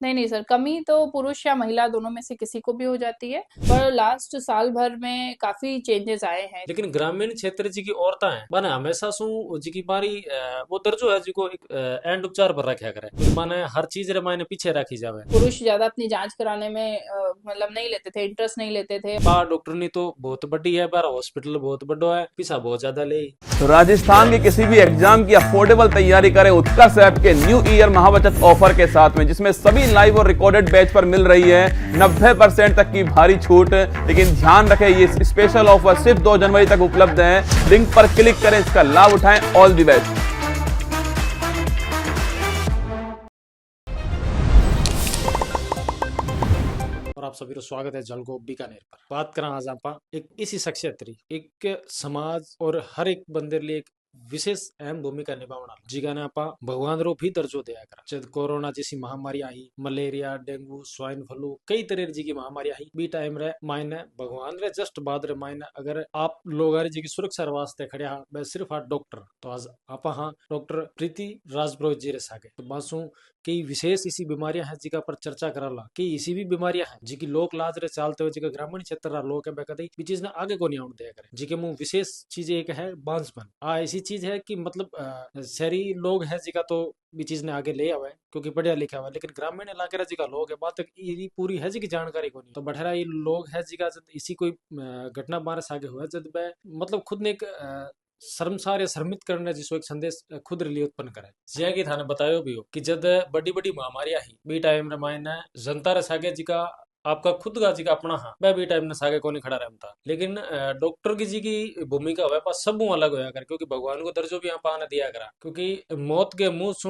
नहीं नहीं सर, कमी तो पुरुष या महिला दोनों में से किसी को भी हो जाती है, पर लास्ट साल भर में काफी चेंजेस आए हैं। लेकिन ग्रामीण क्षेत्र जी की औरतें हैं माने हमेशा सु जी की बारी वो दर्जो है जी को एक एंड उपचार पर रखा करे, क्योंकि माने हर चीज रे मायने पीछे रखी जावे। पुरुष ज्यादा अपनी जांच कराने में मतलब नहीं लेते थे, इंटरेस्ट नहीं लेते थे। बा डॉक्टर ने तो बहुत बड़ी है, बार हॉस्पिटल बहुत बड़ो है, पैसा बहुत ज्यादा ले। तो राजस्थान के किसी भी एग्जाम की अफोर्डेबल तैयारी करें उत्कर्ष ऐप के न्यू ईयर महाबचत ऑफर के साथ में, जिसमें सभी लाइव और रिकॉर्डेड बैच पर मिल रही है 90% तक की भारी छूट। लेकिन ध्यान रखें, ये स्पेशल ऑफर सिर्फ 2 जनवरी तक उपलब्ध है। लिंक पर क्लिक करें, इसका लाभ उठाएं। All the best. और आप सभी का स्वागत है जलगो बीकानेर पर। बात करा आज आप एक इसी शख्सियत री एक समाज और हर एक बंदे लिए एक विशेष अहम भूमिका निभावना जिगा ने आपा भगवान रो भी दर्जो दिया करा। जब कोरोना जैसी महामारी आई, मलेरिया, डेंगू, स्वाइन फ्लू, कई तरह जी की महामारी आई, बी टाइम रे मायने भगवान रे जस्ट बाद रे मायने अगर आप लोग जी की सुरक्षा वास्ते खड़े हा बस सिर्फ आ डॉक्टर। तो आज आपा हाँ डॉक्टर प्रीति राजपुरोहित जी रे सागे तो बासु कई विशेष इसी बीमारियां हैं जिका पर चर्चा कराला। कई इसी भी बीमारियां हैं जिकी लोक लाज रे चालते हुए जिका ग्रामीण क्षेत्र रा लोग है बेकदई भी चीज ने आगे को नहीं आउट दिया करे। जिके मुंह विशेष चीज एक है बांझपन। ऐसी चीज है कि मतलब शहरी लोग है जिका तो भी चीज ने आगे ले आवे क्योंकि पढ़िया लिखा हुआ, लेकिन ग्रामीण इलाके रा जिका लोग है बात तक ये पूरी है जी की जानकारी को नहीं। तो बढ़ेरा ये लोग है जिका जब इसी कोई घटना बारे से आगे हुआ जब वह मतलब खुद ने एक शर्मसार या शर्मित करने जिसको एक संदेश खुद लिए उत्पन्न करे। जिया की थाने बतायो भी हो कि जब बड़ी बड़ी महामारियां ही बी टाइम रामायण जनता रे सागे जी का आपका खुद का जी का अपना हाँ वह भी टाइम ने सागे को नहीं खड़ा रहता। लेकिन डॉक्टर की जी की भूमिका हुआ पास सब अलग होया कर, क्योंकि भगवान को दर्जो भी यहाँ पाने दिया करा। क्योंकि मौत के मुंह सु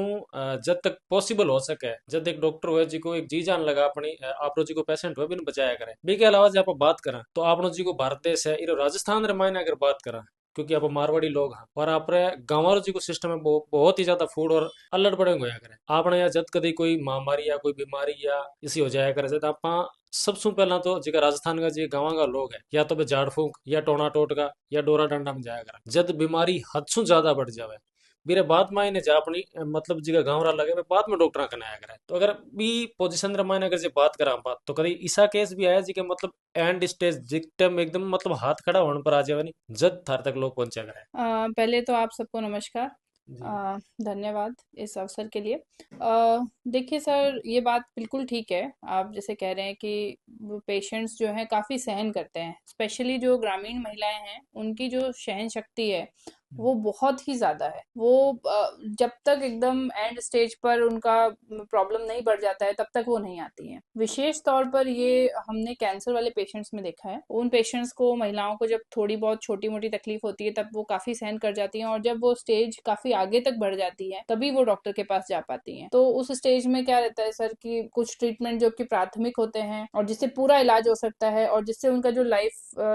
जब तक पॉसिबल हो सके जब एक डॉक्टर हुए जी को एक जी जान लगा अपनी आप जी को पेशेंट हुए भी बचाया करे। बी के अलावा जब आप बात करा तो आप जी को भारत देश है इरो राजस्थान रे मायने अगर बात करा, क्योंकि आप मारवाड़ी लोग हैं और आप गांव जी को सिस्टम है बहुत ही ज्यादा फूड और अल्लड़ बड़े होया करे। आपने या जब कभी कोई महामारी या कोई बीमारी या इसी हो जाया करे जब आप सबसे पहला तो जिका राजस्थान का जी गांव का लोग है या तो बे झाड़ फूंक या टोना टोटका या डोरा डंडा में जाया करे। जब बीमारी हद से ज्यादा बढ़ जावे मेरे बात मायने जा अपनी मतलब जिका गाँव रा लगे बाद में डॉक्टर कनाया करे। तो अगर बी पोजीशन रे मायने अगर जे बात करा बात तो कभी ईसा केस भी आया जी के मतलब एंड स्टेज जिक्टम एकदम मतलब हाथ खड़ा होने पर आ जावे नहीं जब थार तक लोग पहुंचा करे। पहले तो आप सबको नमस्कार। जी धन्यवाद इस अवसर के लिए। देखिए सर, ये बात बिल्कुल ठीक है, आप जैसे कह रहे हैं कि पेशेंट्स जो हैं काफ़ी सहन करते हैं, स्पेशली जो ग्रामीण महिलाएं हैं उनकी जो सहन शक्ति है वो बहुत ही ज़्यादा है। वो जब तक एकदम एंड स्टेज पर उनका प्रॉब्लम नहीं बढ़ जाता है तब तक वो नहीं आती हैं। विशेष तौर पर ये हमने कैंसर वाले पेशेंट्स में देखा है। उन पेशेंट्स को, महिलाओं को जब थोड़ी बहुत छोटी मोटी तकलीफ होती है तब वो काफ़ी सहन कर जाती हैं, और जब वो स्टेज काफ़ी आगे तक बढ़ जाती है तभी वो डॉक्टर के पास जा पाती हैं। तो उस स्टेज में क्या रहता है सर कि कुछ ट्रीटमेंट जो कि प्राथमिक होते हैं और जिससे पूरा इलाज हो सकता है और जिससे उनका जो लाइफ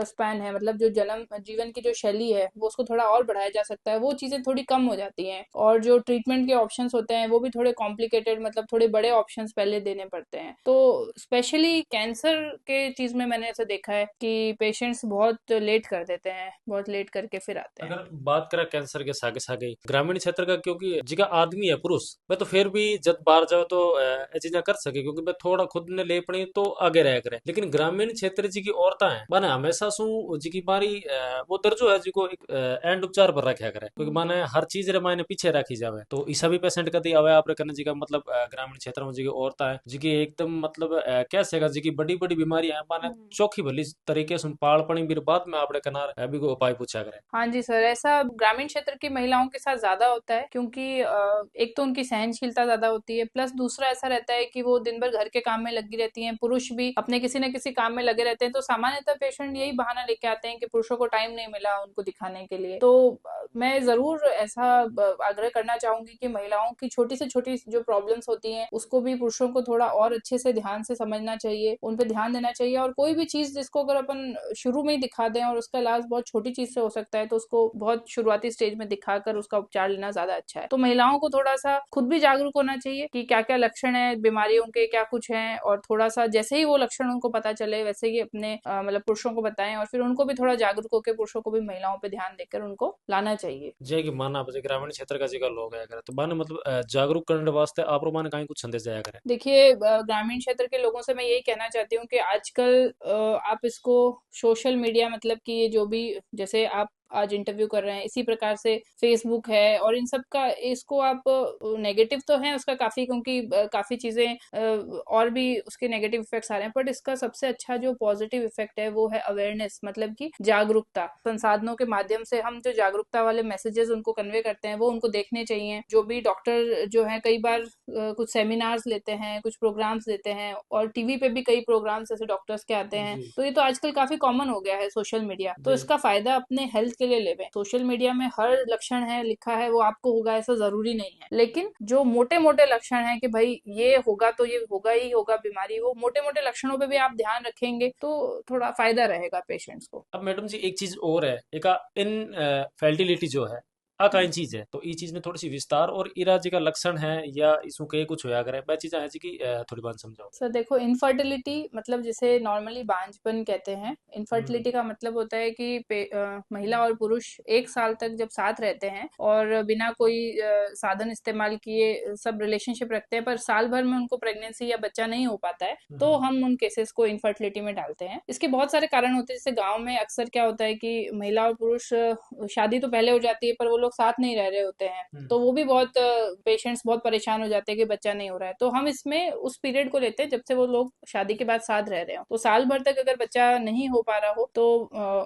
स्पैन है, मतलब जो जन्म जीवन की जो शैली है वो उसको थोड़ा और बढ़ाया जा सकता है, वो चीज़ें थोड़ी कम हो जाती हैं। और जो ट्रीटमेंट के ऑप्शंस होते हैं वो भी थोड़े कॉम्प्लिकेटेड, मतलब थोड़े बड़े ऑप्शंस पहले देने पड़ते हैं। तो स्पेशली कैंसर के चीज़ में मैंने ऐसा देखा है कि पेशेंट्स बहुत लेट कर देते हैं, बहुत लेट करके फिर आते हैं। अगर बात करें कैंसर के सागे सागे ग्रामीण क्षेत्र का, क्योंकि जिका आदमी है पुरुष वह तो फिर भी जब बाहर जाओ तो ये चीजें कर सके क्योंकि वह थोड़ा खुद ने ले पड़ी तो आगे रह करे। लेकिन ग्रामीण क्षेत्र जी की औरतें हैं माने हमेशा सु जी की बारी वो दर्जो है जी को एक एंड उपचार पर रखा करे, क्योंकि माने हर चीज रे मायने पीछे रखी जावे। तो ईसा भी पेशेंट कदी आवे आप करने जी का मतलब ग्रामीण क्षेत्र में जी की औरतें हैं जी की एकदम मतलब कैसे जी की बड़ी बड़ी बीमारी है माने चौखी भली तरीके से पाल पड़ी भी बाद में आपने कनार अभी को उपाय पूछा करे। हाँ जी सर, ऐसा ग्रामीण क्षेत्र की महिलाओं के साथ ज्यादा होता है, क्योंकि एक तो उनकी सहनशीलता ज्यादा होती है, प्लस दूसरा ऐसा रहता है कि वो दिन भर घर के काम में लगी रहती हैं। पुरुष भी अपने किसी न किसी काम में लगे रहते हैं, तो सामान्यतः पेशेंट यही बहाना लेके आते हैं कि पुरुषों को टाइम नहीं मिला उनको दिखाने के लिए। तो मैं जरूर ऐसा आग्रह करना चाहूंगी कि महिलाओं की छोटी से छोटी जो प्रॉब्लम्स होती हैं उसको भी पुरुषों को थोड़ा और अच्छे से ध्यान से समझना चाहिए, उन पे ध्यान देना चाहिए। और कोई भी चीज जिसको अगर अपन शुरू में ही दिखा दें और उसका इलाज बहुत छोटी चीज से हो सकता है तो उसको बहुत शुरुआती स्टेज में दिखाकर उसका उपचार लेना ज्यादा अच्छा है। तो महिलाओं को थोड़ा सा खुद भी जागरूक होना चाहिए कि क्या क्या लक्षण है बीमारियों के, क्या कुछ है, और थोड़ा सा जैसे ही वो लक्षण उनको पता चले वैसे ही अपने मतलब पुरुषों को बताएं, और फिर उनको भी थोड़ा जागरूक होकर पुरुषों को भी महिलाओं पे ध्यान देकर उनको लाना चाहिए। जे कि माना आप ग्रामीण क्षेत्र का जगह लोग है तो बाने मतलब जागरूक करने वास्ते आप माने कहीं कुछ संदेश जाया करे। देखिए, ग्रामीण क्षेत्र के लोगों से मैं यही कहना चाहती हूँ कि आजकल आप इसको सोशल मीडिया, मतलब कि ये जो भी, जैसे आप आज इंटरव्यू कर रहे हैं, इसी प्रकार से फेसबुक है और इन सब का, इसको आप, नेगेटिव तो है उसका काफी, क्योंकि काफी चीजें और भी उसके नेगेटिव इफेक्ट्स आ रहे हैं, बट इसका सबसे अच्छा जो पॉजिटिव इफेक्ट है वो है अवेयरनेस, मतलब कि जागरूकता। संसाधनों के माध्यम से हम जो जागरूकता वाले मैसेजेस उनको कन्वे करते हैं वो उनको देखने चाहिए। जो भी डॉक्टर जो है कई बार कुछ सेमिनार्स लेते हैं, कुछ प्रोग्राम्स देते हैं, और टीवी पे भी कई प्रोग्राम्स ऐसे डॉक्टर्स के आते हैं, जी तो ये तो आजकल काफी कॉमन हो गया है सोशल मीडिया, तो जी इसका फायदा अपने हेल्थ के लिए लेवे। सोशल मीडिया में हर लक्षण है लिखा है वो आपको होगा ऐसा जरूरी नहीं है, लेकिन जो मोटे मोटे लक्षण है कि भाई ये होगा तो ये होगा ही होगा बीमारी, वो मोटे मोटे लक्षणों पे भी आप ध्यान रखेंगे तो थोड़ा फायदा रहेगा पेशेंट्स को। अब मैडम जी एक चीज और है, एक इन फर्टिलिटी जो है आ काइन चीज है, तो ये चीज में थोड़ी सी विस्तार और इरा जी का लक्षण है या इसमें कई कुछ होया करे वह चीजें है जी की थोड़ी बात समझाओ। सर देखो, इनफर्टिलिटी मतलब जिसे नॉर्मली बांझपन कहते हैं, हम्म इनफर्टिलिटी का मतलब होता है कि महिला और पुरुष एक साल तक जब साथ रहते हैं और बिना कोई साधन इस्तेमाल किए सब रिलेशनशिप रखते हैं, पर साल भर में उनको प्रेगनेंसी या बच्चा नहीं हो पाता है, तो हम्म हम उन केसेस को इनफर्टिलिटी में डालते हैं। इसके बहुत सारे कारण होते हैं, जैसे गांव में अक्सर क्या होता है कि महिला और पुरुष, शादी तो पहले हो जाती है पर वो लोग साथ नहीं रह रहे होते हैं, तो वो भी बहुत पेशेंट्स बहुत परेशान हो जाते हैं कि बच्चा नहीं हो रहा है, तो हम इसमें उस पीरियड को लेते हैं जब से वो लोग शादी के बाद साथ रह रहे हो, तो साल भर तक अगर बच्चा नहीं हो पा रहा हो तो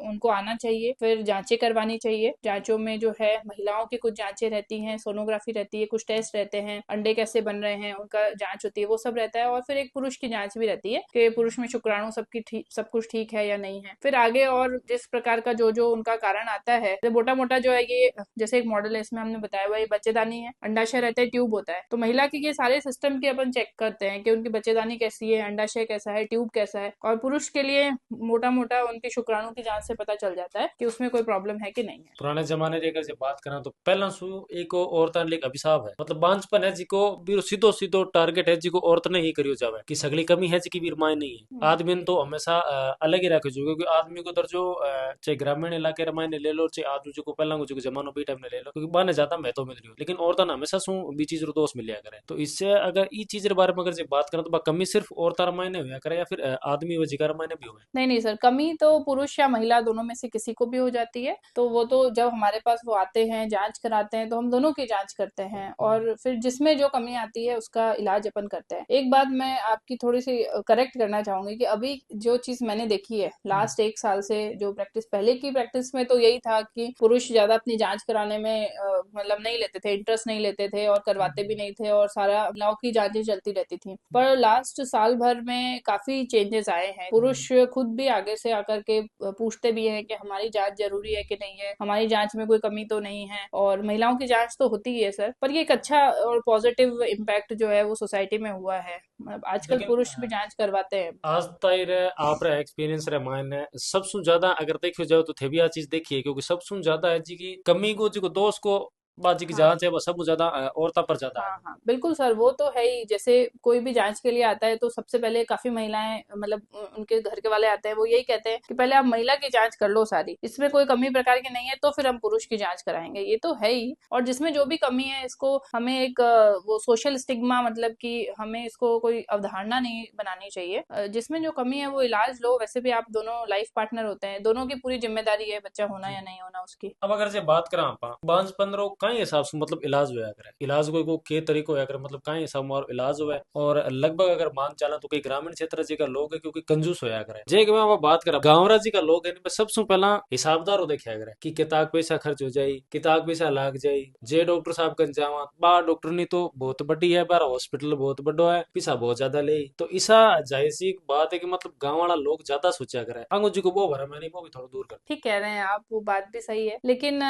उनको आना चाहिए, फिर जांचें करवानी चाहिए। जांचों में जो है महिलाओं की कुछ जांचें रहती हैं, सोनोग्राफी रहती है, कुछ टेस्ट रहते हैं, अंडे कैसे बन रहे हैं उनका जांच होती है, वो सब रहता है, और फिर एक पुरुष की जांच भी रहती है कि पुरुष में शुक्राणु सब कुछ ठीक है या नहीं है। फिर आगे और जिस प्रकार का जो जो उनका कारण आता है, तो मोटा मोटा जो है ये, जैसे एक मॉडल है इसमें हमने बताया हुआ, ये बच्चेदानी है, अंडाशय रहता है, ट्यूब होता है, तो महिला के ये सारे सिस्टम की अपन चेक करते हैं कि उनकी बच्चेदानी कैसी है, अंडाशय कैसा है, ट्यूब कैसा है, और पुरुष के लिए मोटा मोटा उनके शुक्राणु की जांच से पता चल जाता है कि उसमें कोई प्रॉब्लम है कि नहीं है। पुराने जमाने की अगर से बात करें तो पहला सु एक औरत ने एक अभिशाप है, मतलब बांझपन है जिको बीरो सीधो सीधो टारगेट है जिको औरत ने ही करियो जावे कि सगली कमी है जिकी बीर माय नहीं है। आदमी ने तो हमेशा अलग ही रखे जो, क्योंकि आदमी को दर्जो चाहे ग्रामीण इलाके रे मायने ले लो, चाहे आदमी को पहला को जमानो भी टाइम ने ले लो, क्योंकि बाने ज्यादा महत्व मिल रही हो, लेकिन औरतन हमेशा सु बी चीज रो दोष मिलिया करे। तो इससे अगर ई चीज रे बारे में अगर जे बात करें तो बा कमी सिर्फ औरतार मायने होया करे या फिर आदमी व जिगर मायने भी होवे। नहीं नहीं सर, कमी तो पुरुष या महिला दोनों में से किसी को भी हो जाती है, तो वो तो जब हमारे पास वो आते हैं जांच कराते हैं तो हम दोनों की जांच करते हैं, और फिर जिसमें जो कमी आती है उसका इलाज अपन करते हैं। एक बात मैं आपकी थोड़ी सी करेक्ट करना चाहूंगी कि अभी जो चीज मैंने देखी है लास्ट एक साल से, जो प्रैक्टिस, पहले की प्रैक्टिस में तो यही था कि पुरुष ज्यादा अपनी जांच कराने में मतलब नहीं लेते थे, इंटरेस्ट नहीं लेते थे और करवाते भी नहीं थे, और सारा महिलाओं की जांचें चलती रहती थी। पर लास्ट साल भर में काफी चेंजेस आए हैं, पुरुष खुद भी आगे से आकर के पूछते भी हैं कि हमारी जांच जरूरी है कि नहीं है, हमारी जांच में कोई कमी तो नहीं है, और महिलाओं की जांच तो होती ही है सर, पर ये एक अच्छा और पॉजिटिव इम्पैक्ट जो है वो सोसाइटी में हुआ है। मतलब आजकल लेकिन पुरुष भी जांच करवाते हैं। आज तक आप रे एक्सपीरियंस रे मायने सबसे ज्यादा अगर देखियो जाओ तो थे भी आ चीज देखिए, क्योंकि सबसे ज्यादा है जी की कमी को जी को दोष को बाजी की हाँ जांच है वो सब ज्यादा औरता पर ज्यादा है। हाँ हाँ, बिल्कुल सर, वो तो है ही। जैसे कोई भी जांच के लिए आता है तो सबसे पहले काफी महिलाएं, मतलब उनके घर के वाले आते हैं, वो यही कहते हैं कि पहले आप महिला की जांच कर लो सारी, इसमें कोई कमी प्रकार की नहीं है तो फिर हम पुरुष की जांच कराएंगे, ये तो है ही। और जिसमें जो भी कमी है इसको हमें एक वो सोशल स्टिग्मा, मतलब कि हमें इसको कोई अवधारणा नहीं बनानी चाहिए। जिसमें जो कमी है वो इलाज लो, वैसे भी आप दोनों लाइफ पार्टनर होते हैं, दोनों की पूरी जिम्मेदारी है बच्चा होना जी। या नहीं होना उसकी। अब अगर जे बात करा आप बांझपन रो कई हिसाब से मतलब इलाज होया करे, इलाज को के तरीको होया करे, मतलब कई हिसाब मार इलाज होवे, और लगभग अगर मान चला तो कई ग्रामीण क्षेत्र जी का लोग है क्योंकि कंजूस होया करे। जे कि मैं बात करा गांव राजी का लोग है इनमें सबसे पहला हिसाबदार हो देखा करे कि किताब पैसा खर्च हो जाई, किताब पैसा लाग जाई, जे डॉक्टर साहब कन जावा बा डॉक्टर नहीं तो बहुत बड़ी है, बार हॉस्पिटल बहुत बड़ो है, पैसा बहुत ज्यादा ले, तो ऐसा जाहिर सी बात है कि मतलब गांव वाला लोग ज्यादा सोचा करे, अंगो जी को वो भरा मैं नहीं वो भी थोड़ा दूर कर। ठीक कह रहे हैं आप, वो बात भी सही है, लेकिन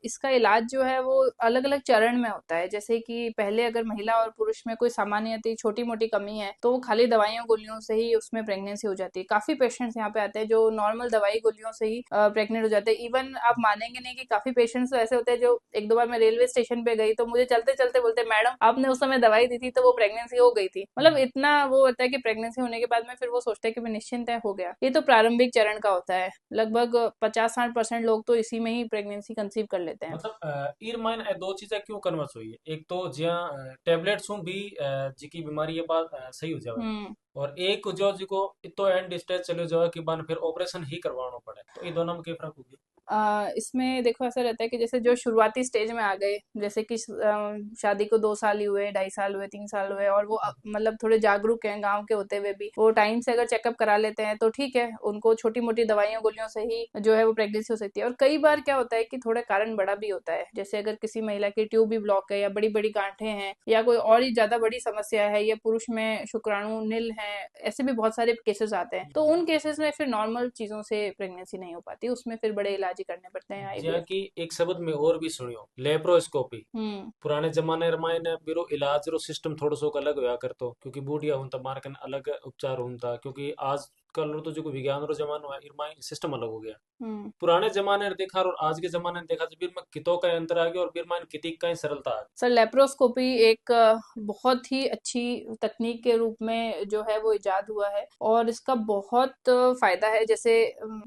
इसका इलाज जो है वो अलग अलग चरण में होता है। जैसे कि पहले अगर महिला और पुरुष में कोई सामान्यतः छोटी मोटी कमी है तो वो खाली दवाइयों गोलियों से ही उसमें प्रेगनेंसी हो जाती है। काफी पेशेंट्स यहाँ पे आते हैं जो नॉर्मल दवाई गोलियों से ही प्रेग्नेंट हो जाते हैं। इवन आप मानेंगे नहीं कि काफी पेशेंट्स तो ऐसे होते हैं जो एक दो बार मैं रेलवे स्टेशन पे गई तो मुझे चलते चलते बोलते मैडम आपने उस समय दवाई दी थी तो वो प्रेगनेंसी हो गई थी। मतलब इतना वो होता है कि प्रेगनेंसी होने के बाद में फिर वो सोचते हैं कि मैं निश्चिंत है, हो गया। ये तो प्रारंभिक चरण का होता है। लगभग 50-60% लोग तो इसी में ही प्रेगनेंसी कंसीव कर लेते हैं। मतलब ईर माइन दो चीजें क्यों करना चाहिए, एक तो जिया टेबलेट्स हूँ भी जी की बीमारी ये बात सही हो जावे, हम्म। और एक जो जी को इतो एंड स्टेज चले जावे कि बाद फिर ऑपरेशन ही करवाना पड़े, तो ये दोनों में क्या फर्क होगी? इसमें देखो ऐसा रहता है कि जैसे जो शुरुआती स्टेज में आ गए, जैसे कि शादी को 2 साल ही हुए, 2.5 साल हुए, 3 साल हुए और वो मतलब थोड़े जागरूक हैं गांव के होते हुए भी, वो टाइम से अगर चेकअप करा लेते हैं तो ठीक है, उनको छोटी मोटी दवाइयों गोलियों से ही जो है वो प्रेगनेंसी हो सकती है। और कई बार क्या होता है कि थोड़ा कारण बड़ा भी होता है, जैसे अगर किसी महिला की ट्यूब भी ब्लॉक है या बड़ी बड़ी गांठें हैं या कोई और ही ज्यादा बड़ी समस्या है या पुरुष में शुक्राणु नील है, ऐसे भी बहुत सारे केसेस आते हैं। तो उन केसेस में फिर नॉर्मल चीजों से प्रेगनेंसी नहीं हो पाती, उसमें फिर बड़े इलाज ही करने पड़ते हैं, जिया आईवीएफ। की एक शब्द में और भी सुनियो, लेप्रोस्कोपी। हम्म। पुराने जमाने रमायने बिरो इलाज रो सिस्टम थोड़ो सो अलग होया करतो, क्योंकि बूढ़िया हूं था मारकन अलग उपचार हूं था, क्योंकि आज कल रो तो जो विज्ञान रो जमानो है इरमाई सिस्टम अलग हो गया। हम्म। पुराने जमाने ने देखा और आज के जमाने ने देखा तो फिर में कितो का अंतर आ गया और फिर में किती का ही सरलता आ गई। सर लेप्रोस्कोपी एक बहुत ही अच्छी तकनीक के रूप में जो है वो इजाद हुआ है और इसका बहुत फायदा है। जैसे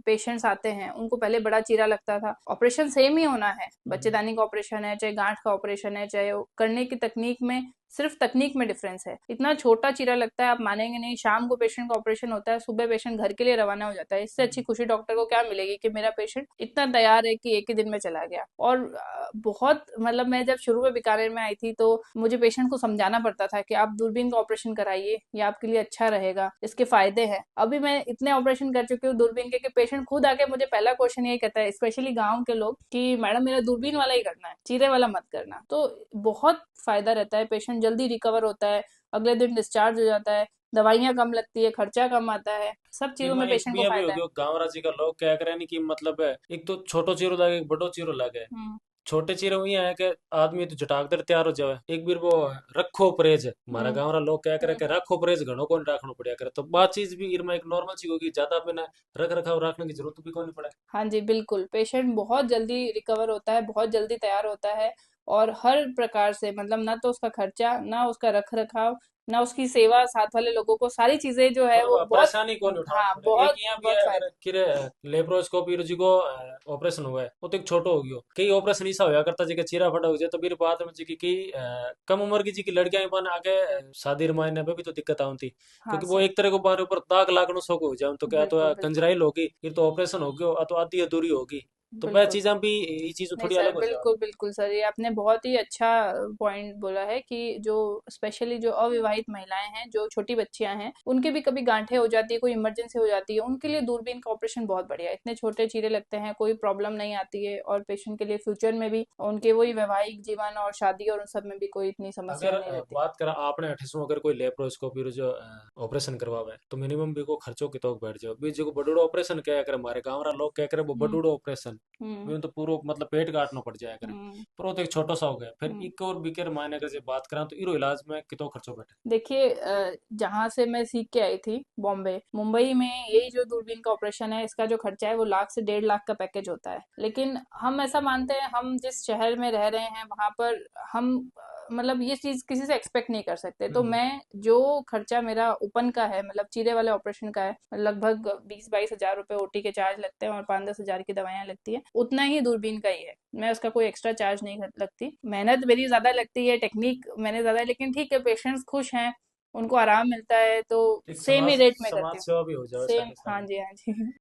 पेशेंट्स आते हैं, उनको पहले बड़ा चीरा लगता था, ऑपरेशन सेम ही होना है, बच्चेदानी का ऑपरेशन है चाहे गांठ का ऑपरेशन है, चाहे करने की तकनीक में, सिर्फ तकनीक में डिफरेंस है। इतना छोटा चीरा लगता है, आप मानेंगे नहीं, शाम को पेशेंट का ऑपरेशन होता है, सुबह पेशेंट घर के लिए रवाना हो जाता है। इससे अच्छी खुशी डॉक्टर को क्या मिलेगी कि मेरा पेशेंट इतना तैयार है कि एक ही दिन में चला गया। और बहुत मतलब मैं जब शुरू में बीकानेर में आई थी तो मुझे पेशेंट को समझाना पड़ता था कि आप दूरबीन का ऑपरेशन कराइए, ये आपके लिए अच्छा रहेगा, इसके फायदे हैं। अभी मैं इतने ऑपरेशन कर चुकी हूँ दूरबीन के कि पेशेंट खुद आके मुझे पहला क्वेश्चन यही कहता है, स्पेशली गाँव के लोग, कि मैडम मेरा दूरबीन वाला ही करना है, चीरे वाला मत करना। तो बहुत फायदा रहता है, पेशेंट जल्दी रिकवर होता है, अगले दिन डिस्चार्ज हो जाता है, दवाइयाँ कम लगती है, खर्चा कम आता है, सब चीजों में इरमा एक पेशेंट को भी अभी हो फायदा है। गयो गाँव राज्य का लोग क्या करे नहीं कि मतलब है, एक तो छोटो चीरो लागे एक बड़ो चीरो लागे। हम्म। छोटे चीरे हुई है कि आदमी तो झटाक कर तैयार हो जावे, एक बार वो रखो परहेज, हमारा हम्म। गाँव रा लोग क्या करे हम्म। कि रखो परहेज घणो कौन रखनो पड़िया करे, तो बात चीज भी इरमा एक नॉर्मल चीज होगी, ज्यादा बिना रख रखाव रखने की जरूरत भी कौन पड़े। हाँ जी, बिल्कुल, पेशेंट बहुत जल्दी रिकवर होता है, बहुत जल्दी तैयार होता है और हर प्रकार से, मतलब ना तो उसका खर्चा, ना उसका रख रखाव, ना उसकी सेवा, साथ वाले लोगों को, सारी चीजें जो है वो मतलब बहुत, परेशानी कौन उठानी हाँ पड़े। एक बहुत यहाँ भी बहुत है, फायदा। अगर किरे लेप्रोस्कोपी जी को ऑपरेशन हुआ है वो तो एक छोटो हो गयो, कई ऑपरेशन ऐसा होया करता जी के चीरा फटा हो जाए, तो फिर बाद में जी की कई कम उम्र की जी की लड़कियां बन आगे शादी रमायने में भी तो दिक्कत आती, हाँ क्योंकि वो सर। एक तरह को बारे ऊपर दाग लागनो शौक हो जाए, तो क्या तो बिल्कुल बिल्कुल। कंजराइल होगी, फिर तो ऑपरेशन हो गयो, तो आधी अधूरी होगी, तो वह बिल्कुल। चीजें भी ये चीज नहीं थोड़ी सर, अलग हो जाए। बिल्कुल बिल्कुल सर, ये आपने बहुत ही अच्छा पॉइंट बोला है कि जो स्पेशली जो अविवाहित महिलाएं हैं, जो छोटी बच्चियां हैं, उनके भी कभी गांठें हो जाती है, कोई इमरजेंसी हो जाती है, उनके लिए दूरबीन का ऑपरेशन बहुत बढ़िया है। इतने छोटे चीरे लगते हैं, कोई प्रॉब्लम नहीं आती है और पेशेंट के लिए फ्यूचर में भी उनके वही वैवाहिक जीवन और शादी और उन सब में भी कोई इतनी समस्या अगर नहीं रहती। बात करा आपने अठीसों, अगर कोई लेप्रोस्कोपी रो जो ऑपरेशन करवावे तो मिनिमम भी को खर्चो कितो बैठ जाओ, भी जो बड़ूड़ो ऑपरेशन क्या करे, हमारे गांव रा लोग क्या करे, वो हम्म। बड़ूड़ो ऑपरेशन हम्म। भी तो पूरा मतलब पेट काटना पड़ जाया करे, हम्म। पर वो तो एक छोटो सा हो गया, फिर हम्म। एक और बिकर मायने अगर जे बात करा तो इरो इलाज में कितो खर्चो बैठे। देखिए जहाँ से मैं सीख के आई थी, बॉम्बे, मुंबई में, यही जो दूरबीन का ऑपरेशन है, इसका जो खर्चा है वो 1 लाख से 1.5 लाख का पैकेज होता है। लेकिन हम ऐसा मानते हैं, हम जिस शहर में रह रहे हैं वहां पर हम मतलब ये चीज किसी से एक्सपेक्ट नहीं कर सकते। तो हम्म। मैं जो खर्चा मेरा ओपन का है, मतलब चीरे वाले ऑपरेशन का है, लगभग 20-22 हजार रुपए ओटी के चार्ज लगते हैं और 5-10 हजार की दवाइयाँ लगती है, उतना ही दूरबीन का ही है। मैं उसका कोई एक्स्ट्रा चार्ज नहीं लगती, मेहनत मेरी ज्यादा लगती है, टेक्निक मैंने ज्यादा है, लेकिन ठीक है, पेशेंट्स खुश हैं, उनको आराम मिलता है, तो एक सेम ही समाज रेट में करती समाज हूँ। सेवा भी हो जाए सेम, साथ ही हाँ साथ। जी हाँ जी।